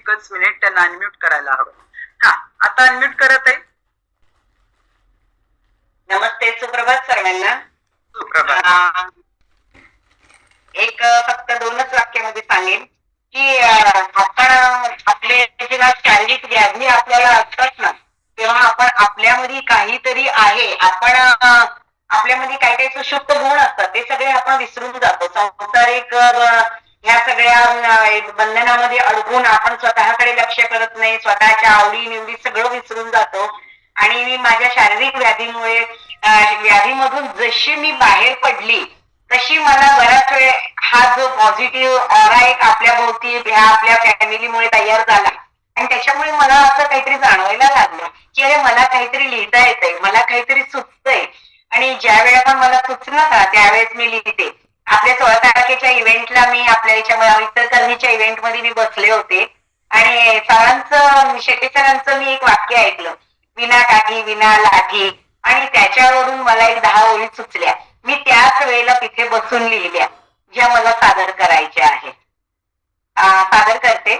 एकच मिनिट त्यांना अनम्यूट करायला हवं. हा, आता अनम्यूट करत आहे. नमस्ते, सुप्रभात सर्वांना. सुप्रभात. एक फक्त 2च वाक्यामध्ये सांगेन की आपण आपले जेव्हा शारीरिक व्याधी आपल्याला असतात ना, तेव्हा आपण आपल्यामध्ये काहीतरी आहे, आपण आपल्यामध्ये काही काही सुषुप्त गुण असतात, ते सगळे आपण विसरून जातो. सांसारिक ह्या सगळ्या बंधनामध्ये अडकून आपण स्वतःकडे लक्ष करत नाही, स्वतःच्या आवडी निवडी सगळं विसरून जातो. आणि माझ्या शारीरिक व्याधीमुळे व्याधीमधून जशी मी बाहेर पडली तशी मला बराच वेळ हा जो पॉझिटिव्ह ऑरा एक आपल्या भोवती ह्या आपल्या फॅमिलीमुळे तयार झाला आणि त्याच्यामुळे मला असं काहीतरी जाणवायला लागलं की अरे मला काहीतरी लिहिता येतंय, मला काहीतरी सुचतंय. आणि ज्या वेळेला पण मला सुचलं ना त्यावेळेस मी लिहिते. आपल्या 16 तारखेच्या इव्हेंटला मी आपल्या इचलकरंजीच्या इव्हेंटमध्ये मी बसले होते आणि सरांचं शेट्टी सरांचं मी एक वाक्य ऐकलं, विना काठी विना लाठी, आणि त्याच्यावरून मला एक 10 ओळी सुचल्या. मी त्याच वेळेला तिथे बसून लिहिल्या ज्या मला सादर करायच्या आहेत. सादर करते.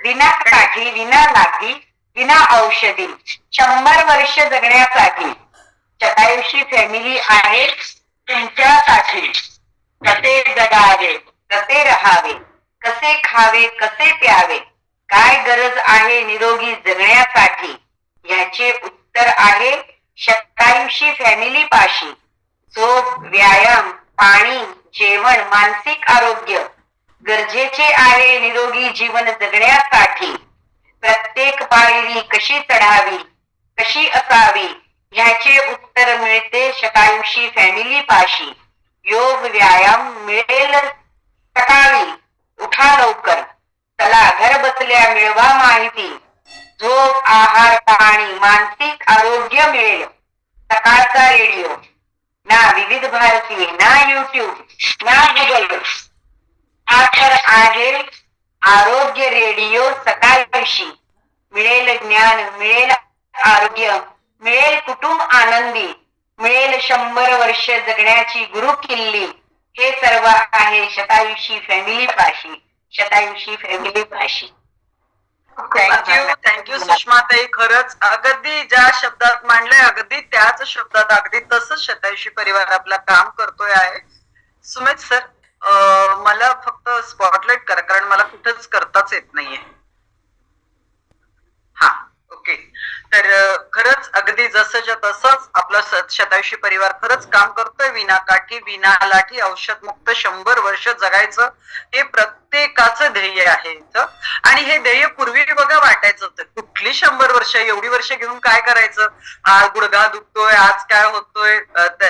विना काठी विना लाठी विना औषधी 100 वर्ष जगण्यासाठी शतायुषी फॅमिली आहे तुमच्यासाठी. कसे जगावे, कसे राहावे, कसे खावे, कसे प्यावे, काय गरज आहे निरोगी जगण्यासाठी, याचे उत्तर आहे शतायुषी फॅमिली पाशी. झोप, व्यायाम, पाणी, जेवण, मानसिक आरोग्य गरजेचे आहे निरोगी जीवन जगण्यासाठी. प्रत्येक पायरी कशी चढावी, कशी असावी, ह्याचे उत्तर मिळते शतायुषी फॅमिली पाशी. योग व्यायाम मिळेल सकाळी, उठा लवकर, चला घर बसल्या मिळवा माहिती. झोप, आहार, पाणी, मानसिक आरोग्य मिळेल सकाळचा रेडिओ. ना विविध भारती, ना युट्यूब, ना गुगल, हा तर आहे आरोग्य रेडिओ सकाळशी. मिळेल ज्ञान, मिळेल आरोग्य, मिळेल कुटुंब आनंदी, मिळेल 100 वर्ष जगण्याची गुरु किल्ली. हे सर्व आहे शतायुषी फॅमिली पाशी. शतायुषी फॅमिली पाशी. थँक्यू सुषमाताई. खरंच अगदी ज्या शब्दात मांडलंय अगदी त्याच शब्दात अगदी तसंच शतायुषी परिवार आपला काम करतोय आहे. सुमित सर, मला फक्त स्पॉटलाइट करा कारण मला कुठंच करताच येत नाहीये. हा, ओके. तर खरंच अगदी जसंच्या तसंच आपला शतायुषी परिवार खरंच काम करतोय. विना काठी विना लाठी औषध मुक्त 100 वर्ष जगायचं हे प्रत्येकाचं ध्येय आहे इथं. आणि हे ध्येय पूर्वी बघा वाटायचं होतं कुठली 100 वर्ष, एवढी वर्ष घेऊन काय करायचं, आज गुडघा दुखतोय, आज काय होतोय,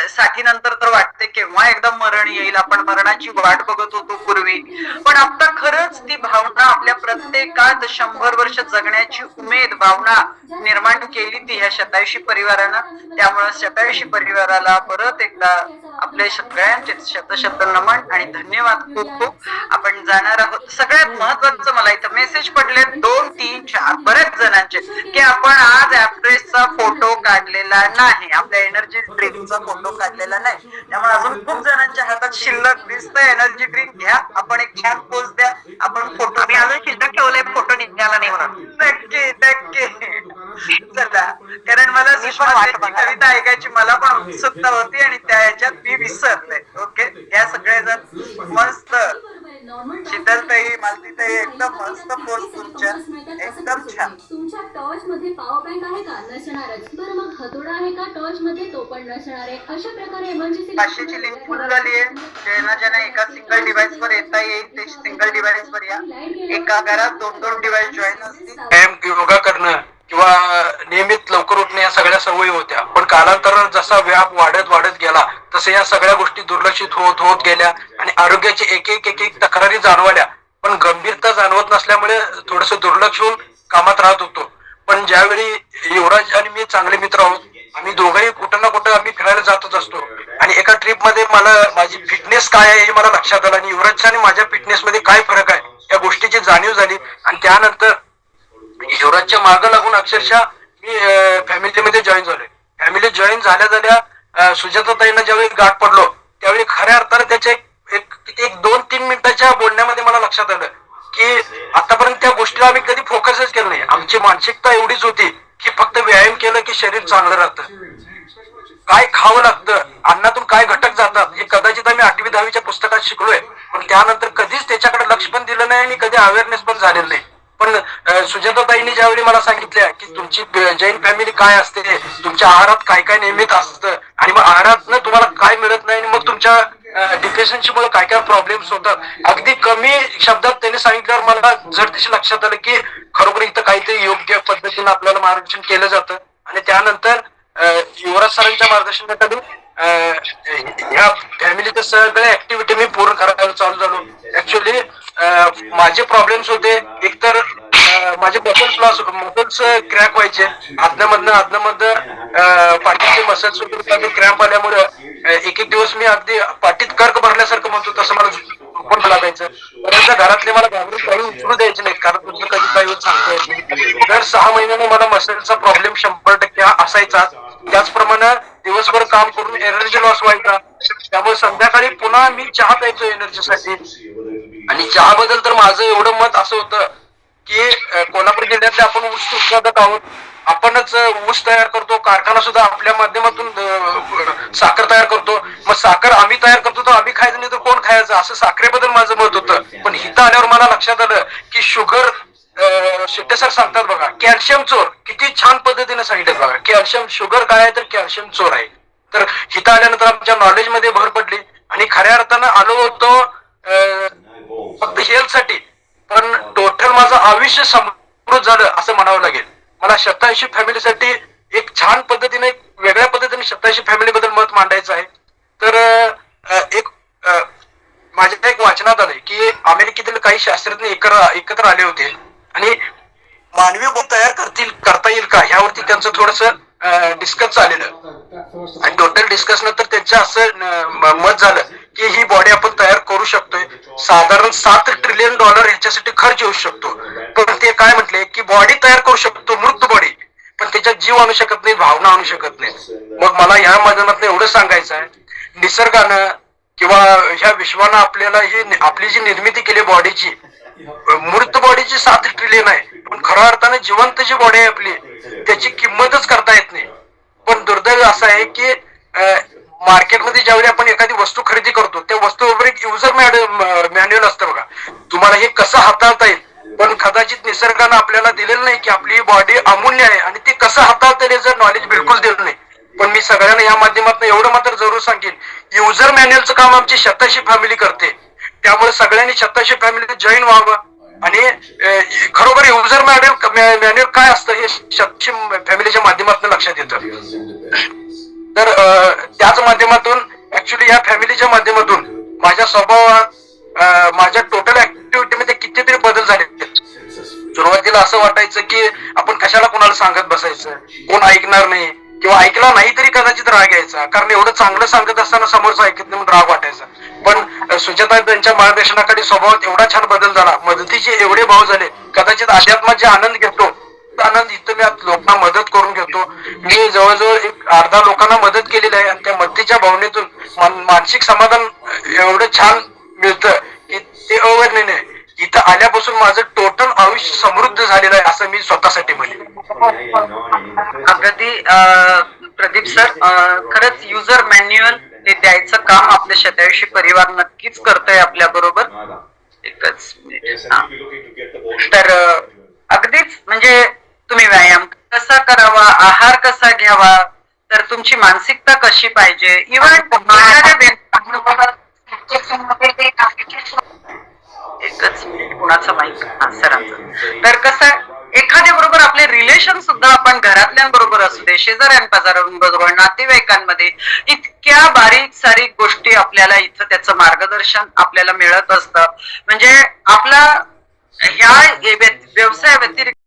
साठीनंतर तर वाटते केव्हा एकदा मरण येईल, आपण मरणाची वाट बघत होतो पूर्वी. पण आता खरंच ती भावना आपल्या प्रत्येकात 100 वर्ष जगण्याची उमेद भावना निर्माण केली ती ह्या शतायुषी परिवारानं. त्यामुळे शतायुषी परिवाराला परत एकदा आपले सगळ्यांचे शत नमन आणि धन्यवाद. खूप खूप आपण जाणार आहोत. सगळ्यात महत्वाचं मला इथं मेसेज पडले 2, 3, 4 बऱ्याच जणांचे की आपण आज ऍप्रेसचा फोटो काढलेला नाही, आपल्या एनर्जी ड्रिंकचा फोटो काढलेला नाही. त्यामुळे अजून खूप जणांच्या हातात शिल्लक दिसतंय एनर्जी ड्रिंक घ्या, आपण एक छान पोज द्या, आपण फोटो. आम्ही अजून शिल्लक ठेवलंय फोटो निघाला नाही म्हणून. नक्की नक्की चला, कारण मला सुषमाताईची कविता ऐकायची मला पण उत्सुकता होती आणि त्या ह्याच्यात मी विसरले. ओके, या सगळेजण मस्त, शीतलताई, मालतीताई एकदम मस्त पोस्ट तुमच्या, एकदम छान. तुमच्या टॉर्च मध्ये पॉवर बँक आहे का? नसणारच. बरं मग हतोडा आहे का टॉर्च मध्ये? तो पण नसणार आहे. अशा प्रकारे इमर्जन्सी 500ची लिंक फुल झाली आहे. ज्यांना एका सिंगल डिव्हाइस वर येता येईल ते सिंगल डिव्हाइस वर या. एका घरात 2-2 डिव्हाइस जॉईन असतील. योगा करणं किंवा नियमित लवकर उठणे या सगळ्या सवयी होत्या, पण कालांतरानं जसा व्याप वाढत वाढत गेला तसे या सगळ्या गोष्टी दुर्लक्षित होत होत गेल्या आणि आरोग्याची एक एक तक्रारी जाणवल्या. पण गंभीरता जाणवत नसल्यामुळे थोडस दुर्लक्ष होऊन कामात राहत होतो. पण ज्यावेळी युवराज आणि मी चांगले मित्र आहोत, आम्ही दोघंही कुठं ना कुठं आम्ही फिरायला जातच असतो आणि एका ट्रिप मध्ये मला माझी फिटनेस काय आहे हे मला लक्षात आलं आणि युवराजच्या आणि माझ्या फिटनेस मध्ये काय फरक आहे या गोष्टीची जाणीव झाली. आणि त्यानंतर युवराजच्या मागं लागून अक्षरशः मी फॅमिलीमध्ये जॉईन झालोय. फॅमिली जॉईन झाल्या सुजाताताईंना ज्यावेळी गाठ पडलो त्यावेळी खऱ्या अर्थाने त्याच्या एक 2-3 मिनिटाच्या बोलण्यामध्ये मला लक्षात आलं की आतापर्यंत त्या गोष्टीला आम्ही कधी फोकसच केलं नाही. आमची मानसिकता एवढीच होती की फक्त व्यायाम केलं की शरीर चांगलं राहतं. काय खावं लागतं, अन्नातून काय घटक जातात हे कदाचित आम्ही 8वी 10वीच्या पुस्तकात शिकलोय, पण त्यानंतर कधीच त्याच्याकडे लक्ष पण दिलं नाही आणि कधी अवेअरनेस पण झालेलं नाही. पण सुजाताताईंनी ज्यावेळी मला सांगितलं की तुमची जैन फॅमिली काय असते, तुमच्या आहारात काय काय नियमित असतं आणि मग आहारात तुम्हाला काय मिळत नाही आणि मग तुमच्या डिप्रेशनची मुळे काय काय प्रॉब्लेम्स होतात, अगदी कमी शब्दात त्यांनी सांगितल्यावर मला झटदिशी लक्षात आलं की खरोखर इथं काहीतरी योग्य पद्धतीने आपल्याला मार्गदर्शन केलं जातं. आणि त्यानंतर युवराज सरांच्या मार्गदर्शनाखाली ह्या फॅमिलीच्या सगळ्या ऍक्टिव्हिटी मी पूर्ण करायला चालू झालो. ऍक्च्युली माझे प्रॉब्लेम्स होते, एकतर माझे मसल्स क्रॅक व्हायचे आदनमधनं पाठीचे मसल्स क्रॅम्प आल्यामुळे एक दिवस मी अगदी पाठीत कर्क भरल्यासारखं म्हणतो तसं मला झोपून लागायचं. बऱ्याचदा घरातले मला घाबरून काही उचलू द्यायचे नाहीत, कारण तुझं कधी काही होत सांगता. दर 6 महिन्याने मला मसलचा प्रॉब्लेम 100% असायचा. त्याचप्रमाणे दिवसभर काम करून एनर्जी लॉस व्हायचा, त्यामुळे संध्याकाळी पुन्हा मी चहा प्यायचो एनर्जीसाठी. आणि चहा बद्दल तर माझं एवढं मत असं होतं की कोल्हापूर जिल्ह्यातले आपण ऊस उत्पादक आहोत, आपणच ऊस तयार करतो, कारखाना सुद्धा आपल्या माध्यमातून साखर तयार करतो. मग साखर आम्ही तयार करतो तर आम्ही खायचं नाही तर कोण खायचं, असं साखरेबद्दल माझं मत होतं. पण इथं आल्यावर मला लक्षात आलं की शुगर, शेट्टे सर सांगतात बघा कॅल्शियम चोर, किती छान पद्धतीने सांगितलं बघा. कॅल्शियम शुगर काय आहे तर कॅल्शियम चोर आहे. तर इथं आल्यानंतर आमच्या नॉलेज मध्ये भर पडली आणि खऱ्या अर्थानं आलो होतो फक्त हेल्थ साठी, पण टोटल माझं आयुष्य समृद्ध झालं असं म्हणावं लागेल. मला 87 फॅमिलीसाठी एक छान पद्धतीने, एक वेगळ्या पद्धतीने 87 फॅमिली बद्दल मत मांडायचं आहे. तर माझ्या एक वाचनात आलंय की अमेरिकेतील काही शास्त्रज्ञ एकत्र आले होते आणि मानवी बॉडी तयार करता येईल का ह्यावरती त्यांचं थोडस डिस्कस चाललेलं. आणि टोटल डिस्कस नंतर त्यांचं असं मत झालं की ही बॉडी आपण तयार करू शकतोय, साधारण $7 ट्रिलियन ह्याच्यासाठी खर्च येऊ शकतो. पण ते काय म्हटले की बॉडी तयार करू शकतो, मृत बॉडी, पण त्याच्यात जीव आणू शकत नाही, भावना आणू शकत नाही. मग मला ह्या मैदानात एवढं सांगायचं आहे, निसर्गानं किंवा ह्या विश्वानं आपल्याला ही आपली जी निर्मिती केली बॉडीची, मृत बॉडीची 7 ट्रिलियन आहे, पण खऱ्या अर्थाने जिवंत जी बॉडी आहे आपली त्याची किंमतच करता येत नाही. पण दुर्दैव असं आहे की मार्केटमध्ये ज्यावेळी आपण एखादी वस्तू खरेदी करतो त्या वस्तूवर एक युजर मॅन्युअल असतं बघा, तुम्हाला हे कसं हाताळता येईल. पण कदाचित निसर्गानं आपल्याला दिलेलं नाही की आपली बॉडी अमूल्य आहे आणि ती कसं हाताळता येईल जर नॉलेज बिलकुल दिलं नाही. पण मी सगळ्यांना या माध्यमातून एवढं मात्र जरूर सांगेन, युजर मॅन्युअलचं काम आमची 87 फॅमिली करते. त्यामुळे सगळ्यांनी 87 फॅमिली जॉईन व्हावं आणि खरोखर युजर मॅन्युअल काय असतं हे 87 फॅमिलीच्या माध्यमातून लक्षात येतं. तर त्याच माध्यमातून ऍक्च्युली या फॅमिलीच्या माध्यमातून माझ्या स्वभावात, माझ्या टोटल ऍक्टिव्हिटीमध्ये कितीतरी बदल झाले. सुरुवातीला असं वाटायचं की आपण कशाला कोणाला सांगत बसायचं, कोण ऐकणार नाही किंवा ऐकला नाही तरी कदाचित राग यायचा, कारण एवढं चांगलं सांगत असताना समोरचं ऐकत नाही म्हणून राग वाटायचा. पण सुजाता त्यांच्या मार्गदर्शनाखाली स्वभावात एवढा छान बदल झाला, मदतीचे एवढे भाव झाले. कदाचित अध्यात्मात जे आनंद घेतो आनंद इथं मी लोकांना मदत करून घेतो. मी जवळजवळ 10 लोकांना मदत केलेली आहे आणि त्या मदतीच्या भावनेतून मानसिक समाधान एवढं छान मिळतं की ते अवर्णनीय. इथं आल्यापासून माझं टोटल आयुष्य समृद्ध झालेलं आहे असं मी स्वतःसाठी म्हणेन. अगदी प्रदीप सर, खरंच युजर मॅन्युअल हे द्यायचं काम आपले 87 परिवार नक्कीच करतोय आपल्या बरोबर. एकच मिनिट. तर अगदीच म्हणजे तुम्ही व्यायाम कसा करावा, आहार कसा घ्यावा, तर तुमची मानसिकता कशी पाहिजे, इव्हन एकच मिनिट, कुणाचा माईक, सरांचं. तर कसं एखाद्या बरोबर आपले रिलेशन सुद्धा आपण घरातल्यांबरोबर असू दे, शेजाऱ्यांबरोबर, नातेवाईकांमध्ये इतक्या बारीक सारीक गोष्टी आपल्याला इथं त्याचं मार्गदर्शन आपल्याला मिळत असतं. म्हणजे आपला ह्या व्यवसाया व्यतिरिक्त